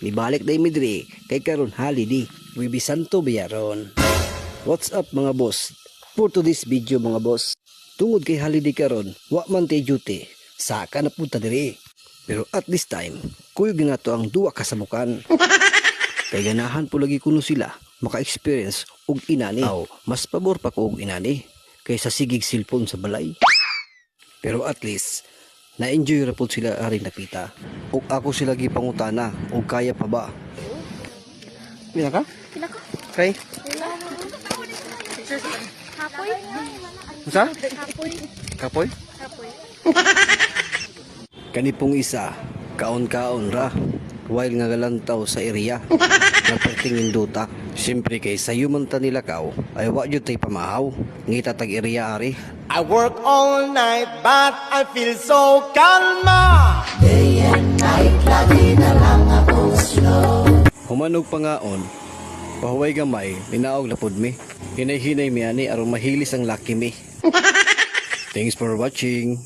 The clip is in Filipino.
Nibalik day midri kay karon holiday. Wibi Santo Biyaron. What's up mga boss? For today's video mga boss, tungod kay holiday karon, wa man tay duty. Saka na punta diri. Pero at this time, kuyog na to ang duwa kasamukan. Kay ganahan po lagi kuno sila maka-experience og inani. Mas pabor pa ko og inani kaysa sigig cellphone sa balay. Pero at least na-enjoy ra pud sila aring nakita. Ug ako sila gipangutana og kaya pa ba? Pila ka? Pila ka? Kay? Kapoy? Unsa? Kapoy? Kapoy? Kapoy. Kani pong isa, kaon-kaon ra while nga galantaw sa area. Nagpertingin duta. Siyempre kay sayo man ta nilakaw ay wa jud tay pamahaw. Ngita tag area ari. I work all night but I feel so kalma. Day and night, lagi na lang akong slow. Humanog pangaon. Pahuway gamay, binaog lapod mi. Hinay-hinay mi ani aron mahilis ang laki mi. Thanks for watching.